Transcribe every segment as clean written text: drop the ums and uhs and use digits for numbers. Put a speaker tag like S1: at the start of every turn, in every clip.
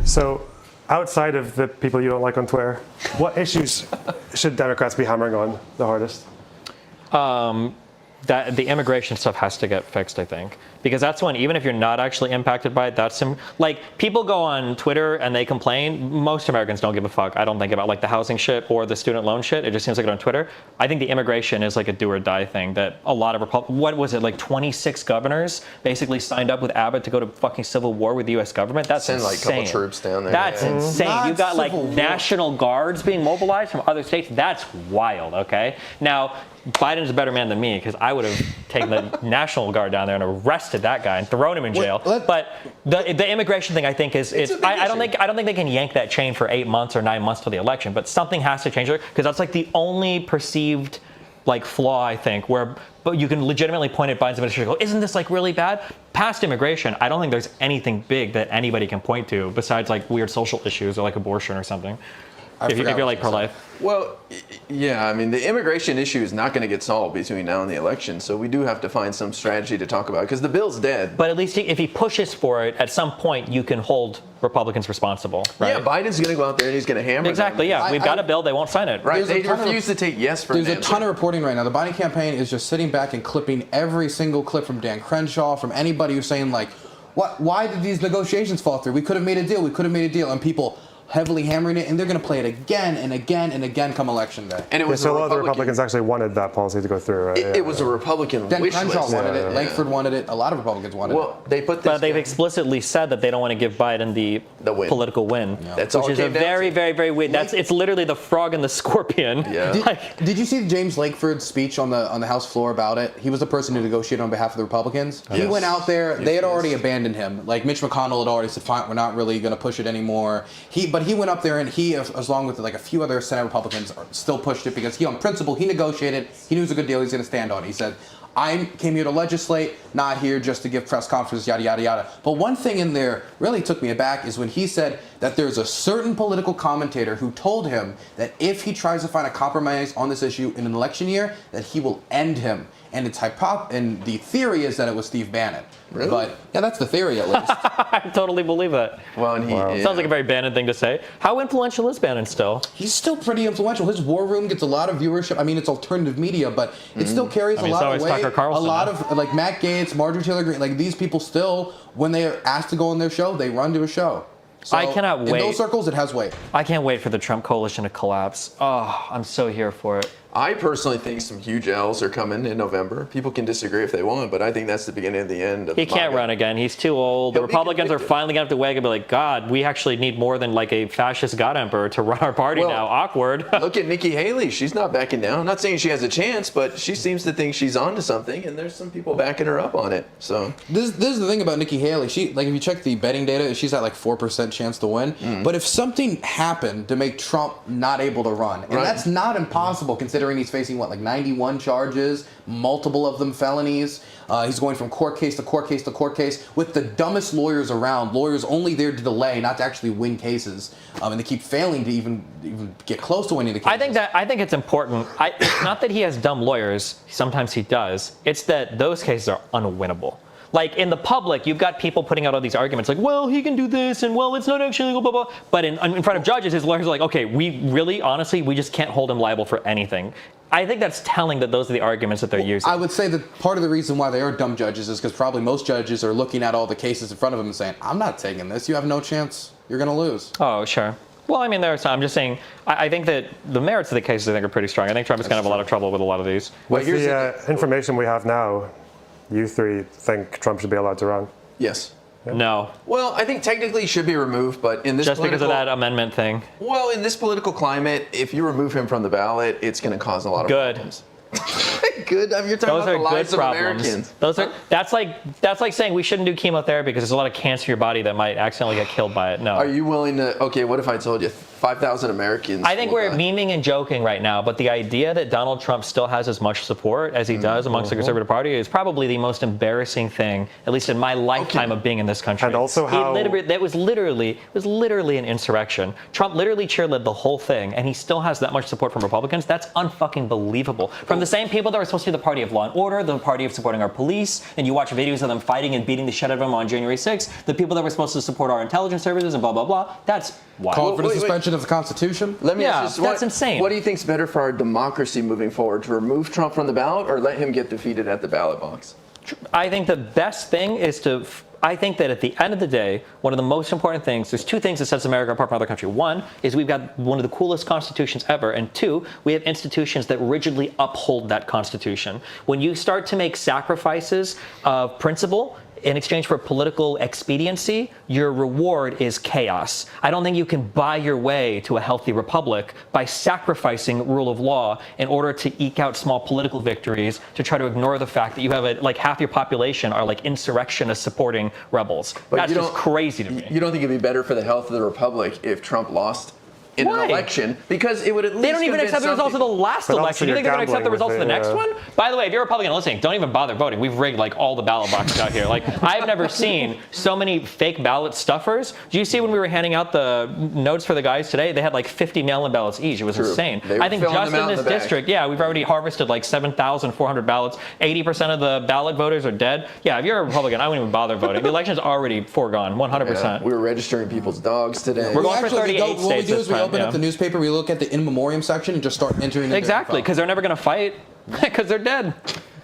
S1: So, outside of the people you don't like on Twitter, what issues should Democrats be hammering on the hardest?
S2: That the immigration stuff has to get fixed, I think, because that's when, even if you're not actually impacted by it, that's like, people go on Twitter and they complain. Most Americans don't give a fuck, I don't think, about like the housing shit or the student loan shit. It just seems like it on Twitter. I think the immigration is like a do or die thing that a lot of what was it, like 26 governors basically signed up with Abbott to go to fucking civil war with the U.S. government. That's
S3: Send like a couple troops down there.
S2: That's insane.
S4: Not
S2: You've got like
S4: civil war.
S2: National Guards being mobilized from other states. That's wild. Okay, now Biden's a better man than me, because I would have taken the National Guard down there and arrested that guy and thrown him in jail. But the immigration thing, I think, is I don't think they can yank that chain for 8 months or 9 months till the election. But something has to change there, because that's like the only perceived like flaw, I think, where but you can legitimately point at Biden's administration and go, isn't this like really bad? Past immigration, I don't think there's anything big that anybody can point to besides like weird social issues or like abortion or something. If you're like pro-life.
S3: Well, yeah, I mean, the immigration issue is not going to get solved between now and the election, so we do have to find some strategy to talk about, because the bill's dead.
S2: But at least if he pushes for it, at some point you can hold Republicans responsible, right?
S3: Yeah, Biden's going to go out there and he's going to hammer
S2: Exactly,
S3: them.
S2: yeah. We've got a bill, they won't sign it.
S3: Right, they refuse to take yes for an
S4: There's a ton of reporting right now. The Biden campaign is just sitting back and clipping every single clip from Dan Crenshaw, from anybody who's saying, like, why did these negotiations fall through? We could have made a deal, and people heavily hammering it, and they're going to play it again and again and again come election day.
S3: And it was
S1: so a lot of the Republicans actually wanted that policy to go through, right?
S3: It was a Republican
S4: Dan
S3: wish
S4: Crenshaw
S3: list.
S4: wanted it. Langford wanted it. A lot of Republicans wanted it.
S3: Well, they put this.
S2: But they've explicitly said that they don't want to give Biden the
S3: win.
S2: political win.
S4: Yeah.
S3: That's all
S2: which is
S3: it
S2: a
S3: came down
S2: very,
S3: to.
S2: very, very weird. It's literally the frog and the scorpion.
S3: Yeah.
S4: Did you see James Langford's speech on the House floor about it? He was the person who negotiated on behalf of the Republicans. He
S3: Yes.
S4: went out there. They had
S3: Yes.
S4: already abandoned him. Like Mitch McConnell had already said, "Fine, we're not really going to push it anymore." But he went up there and he, as long with like a few other Senate Republicans, still pushed it, because he, on principle, he negotiated. He knew it was a good deal. He's going to stand on it. He said, I came here to legislate, not here just to give press conferences, yada, yada, yada. But one thing in there really took me aback is when he said that there's a certain political commentator who told him that if he tries to find a compromise on this issue in an election year, that he will end him. And and the theory is that it was Steve Bannon.
S3: Really?
S4: But yeah, that's the theory at least.
S2: I totally believe that.
S3: Well, and he
S2: Sounds like a very Bannon thing to say. How influential is Bannon still?
S4: He's still pretty influential. His War Room gets a lot of viewership. I mean, it's alternative media, but it still carries a lot of weight.
S2: Tucker Carlson,
S4: a lot of, like, Matt Gaetz, Marjorie Taylor Greene, like, these people still, when they are asked to go on their show, they run to a show. So
S2: I cannot wait.
S4: In those circles, it has weight.
S2: I can't wait for the Trump coalition to collapse. Oh, I'm so here for it.
S3: I personally think some huge L's are coming in November. People can disagree if they want, but I think that's the beginning of the end of
S2: He can't
S3: MAGA.
S2: run again. He's too old. The
S3: He'll be
S2: Republicans are
S3: convicted.
S2: finally going to have to wake up and be like, God, we actually need more than like a fascist god emperor to run our party
S3: Well,
S2: now. Awkward.
S3: Look at Nikki Haley. She's not backing down. I'm not saying she has a chance, but she seems to think she's onto something, and there's some people backing her up on it. So
S4: This is the thing about Nikki Haley. She, like, if you check the betting data, she's at like 4% chance to win. But if something happened to make Trump not able to run, and
S3: Right.
S4: that's not impossible considering he's facing like 91 charges, multiple of them felonies. He's going from court case to court case to court case with the dumbest lawyers around. Lawyers only there to delay, not to actually win cases, and they keep failing to even get close to winning the cases.
S2: I think it's important. It's not that he has dumb lawyers. Sometimes he does. It's that those cases are unwinnable. Like, in the public, you've got people putting out all these arguments like, well, he can do this, and well, it's not actually legal, blah, blah. But in front of judges, his lawyers are like, okay, we really, honestly, we just can't hold him liable for anything. I think that's telling that those are the arguments that they're using.
S4: I would say that part of the reason why they are dumb judges is because probably most judges are looking at all the cases in front of them and saying, I'm not taking this. You have no chance. You're going to lose.
S2: Oh, sure. Well, I mean, I'm just saying, I think that the merits of the cases, I think, are pretty strong. I think Trump is going to have a lot of trouble with a lot of these.
S1: With the information we have now, you three think Trump should be allowed to run?
S3: yes.
S2: No.
S3: Well, I think technically he should be removed, but in this
S2: Just because of that amendment thing.
S3: Well, in this political climate, if you remove him from the ballot, it's going to cause a lot of
S2: Good.
S3: problems. Good. I mean, you're talking
S2: Those
S3: about
S2: are
S3: the lives
S2: good
S3: of
S2: problems.
S3: Americans.
S2: That's like saying we shouldn't do chemotherapy because there's a lot of cancer in your body that might accidentally get killed by it. No.
S3: Are you willing to? Okay, what if I told you 5,000 Americans.
S2: I think we're memeing and joking right now, but the idea that Donald Trump still has as much support as he does amongst the Conservative Party is probably the most embarrassing thing, at least in my lifetime of being in this country.
S1: And also how
S2: it was literally an insurrection. Trump literally cheerleaded the whole thing, and he still has that much support from Republicans. That's unfucking believable. From the same people that were supposed to be the party of law and order, the party of supporting our police, and you watch videos of them fighting and beating the shit out of them on January 6th, the people that were supposed to support our intelligence services and blah, blah, blah. That's wild.
S4: Called for the suspension of the Constitution?
S3: Let me ask you,
S2: that's insane.
S3: What do you think is better for our democracy moving forward, to remove Trump from the ballot or let him get defeated at the ballot box?
S2: I think the best thing is I think that at the end of the day, one of the most important things, there's two things that sets America apart from other countries. One is we've got one of the coolest constitutions ever. And two, we have institutions that rigidly uphold that constitution. When you start to make sacrifices of principle in exchange for political expediency, your reward is chaos. I don't think you can buy your way to a healthy republic by sacrificing rule of law in order to eke out small political victories to try to ignore the fact that you have like half your population are like insurrectionists supporting rebels.
S3: But
S2: that's just crazy to me.
S3: You don't think it'd be better for the health of the republic if Trump lost in an election? Because it would at least
S2: they don't even accept the results of the last election. You think they're going to accept the results of the next one? By the way, if you're a Republican listening, don't even bother voting. We've rigged like all the ballot boxes out here. Like I've never seen so many fake ballot stuffers. Do you see when we were handing out the notes for the guys today? They had like 50 mail-in ballots each. It was insane. I think just in this district, we've already harvested like 7,400 ballots. 80% of the ballot voters are dead. Yeah, if you're a Republican, I wouldn't even bother voting. The election's already foregone, 100%.
S3: Yeah, we were registering people's dogs today.
S2: We're going for 38 states this time.
S4: Open up the newspaper, we look at the in memoriam section and just start entering in.
S2: Exactly, because they're never going to fight because they're dead.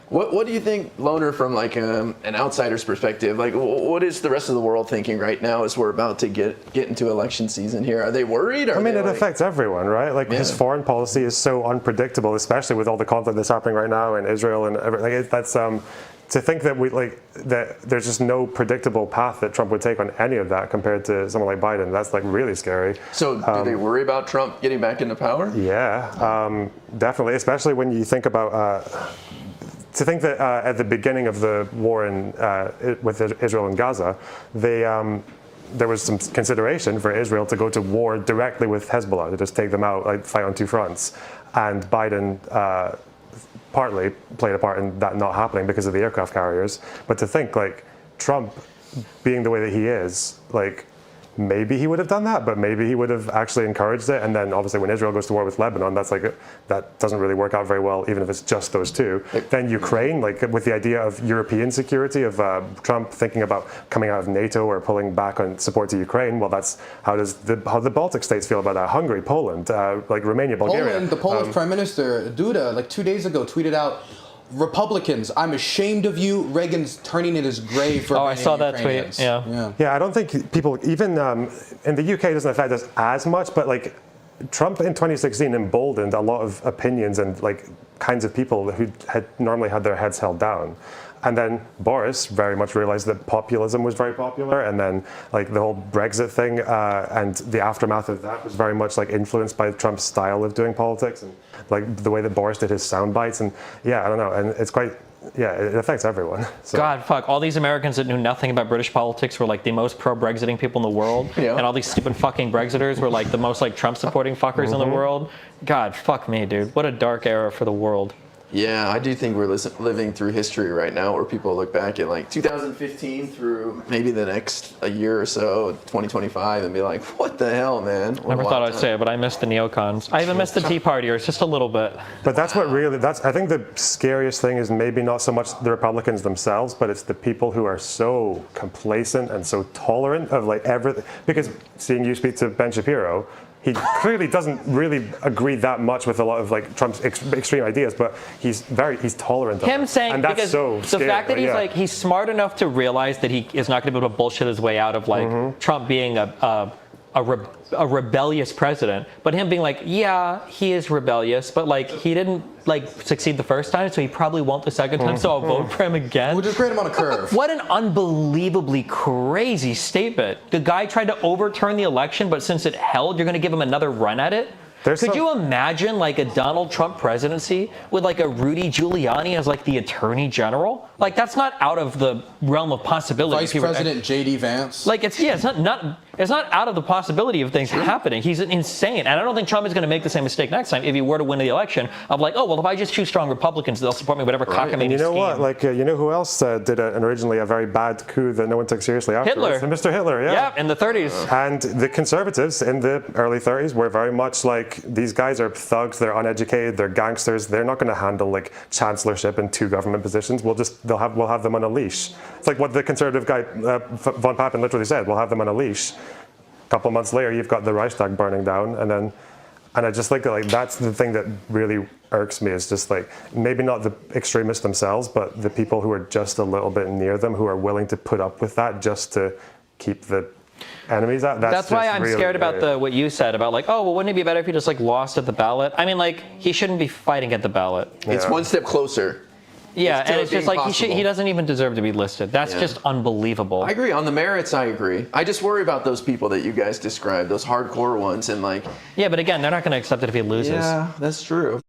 S3: What do you think, Loner, from like an outsider's perspective? Like, what is the rest of the world thinking right now as we're about to get into election season here? Are they worried?
S1: I mean, it affects everyone, right? Like his foreign policy is so unpredictable, especially with all the conflict that's happening right now in Israel and everything. Like, that's to think that that there's just no predictable path that Trump would take on any of that compared to someone like Biden. That's like really scary.
S3: So do they worry about Trump getting back into power?
S1: Yeah, definitely. Especially when you think about to think that at the beginning of the war with Israel and Gaza, there was some consideration for Israel to go to war directly with Hezbollah, to just take them out, like fight on two fronts. And Biden partly played a part in that not happening because of the aircraft carriers. But to think like Trump being the way that he is, like maybe he would have done that, but maybe he would have actually encouraged it. And then obviously when Israel goes to war with Lebanon, that doesn't really work out very well, even if it's just those two. Then Ukraine, like with the idea of European security, of Trump thinking about coming out of NATO or pulling back on support to Ukraine. Well, that's how the Baltic states feel about that. Hungary, Poland, like Romania, Bulgaria.
S4: Poland, the Polish Prime Minister Duda, like 2 days ago, tweeted out, "Republicans, I'm ashamed of you. Reagan's turning in his grave for."
S2: Oh, I saw that tweet.
S1: Yeah, I don't think people, even in the UK, it doesn't affect us as much, but like Trump in 2016 emboldened a lot of opinions and like kinds of people who had normally had their heads held down. And then Boris very much realized that populism was very popular, and then like the whole Brexit thing and the aftermath of that was very much like influenced by Trump's style of doing politics and like the way that Boris did his sound bites. And I don't know, and it's quite. Yeah, it affects everyone. So.
S2: God, fuck. All these Americans that knew nothing about British politics were like the most pro-Brexiting people in the world. Yeah. And all these stupid fucking Brexiters were like the most like Trump-supporting fuckers in the world. God, fuck me, dude. What a dark era for the world.
S3: Yeah, I do think we're living through history right now where people look back at like 2015 through maybe the next a year or so, 2025, and be like, what the hell, man?
S2: Never thought I'd say it, but I miss the neocons. I even miss the Tea Partiers, just a little bit.
S1: But that's what really, I think the scariest thing is maybe not so much the Republicans themselves, but it's the people who are so complacent and so tolerant of like everything. Because seeing you speak to Ben Shapiro, he clearly doesn't really agree that much with a lot of like Trump's extreme ideas, but he's tolerant of
S2: him saying,
S1: and that's
S2: because
S1: so scary,
S2: the fact that he's like he's smart enough to realize that he is not going to be able to bullshit his way out of like Trump being a rebellious president, but him being like, yeah, he is rebellious, but like he didn't like succeed the first time, so he probably won't the second time, so I'll vote for him again.
S4: We'll just grade him on a curve.
S2: What an unbelievably crazy statement. The guy tried to overturn the election, but since it held, you're going to give him another run at it? Could you imagine like a Donald Trump presidency with like a Rudy Giuliani as like the attorney general? Like that's not out of the realm of possibility.
S4: Vice President J.D. Vance.
S2: Like it's not out of the possibility of things happening. He's insane, and I don't think Trump is going to make the same mistake next time if he were to win the election of like, oh well, if I just choose strong Republicans, they'll support me whatever cockamamie.
S1: And you know
S2: scheme.
S1: what? Like you know who else did originally a very bad coup that no one took seriously afterwards?
S2: Hitler.
S1: Mr. Hitler, yeah.
S2: Yeah, in the 30s.
S1: And the conservatives in the early 30s were very much like, these guys are thugs, they're uneducated, they're gangsters, they're not going to handle like chancellorship and 2 government positions. We'll have them on a leash. It's like what the conservative guy von Papen literally said. We'll have them on a leash. A couple of months later, you've got the Reichstag burning down, and I just think that like that's the thing that really irks me, is just like maybe not the extremists themselves, but the people who are just a little bit near them, who are willing to put up with that just to keep the enemies out.
S2: That's why I'm scared about what you said about like, oh well, wouldn't it be better if he just like lost at the ballot? I mean, like he shouldn't be fighting at the ballot.
S3: It's one step closer.
S2: Yeah, and it's just like he doesn't even deserve to be listed. That's just unbelievable.
S3: I agree. On the merits, I agree. I just worry about those people that you guys described, those hardcore ones, and like.
S2: Yeah, but again, they're not going to accept it if he loses.
S3: Yeah, that's true.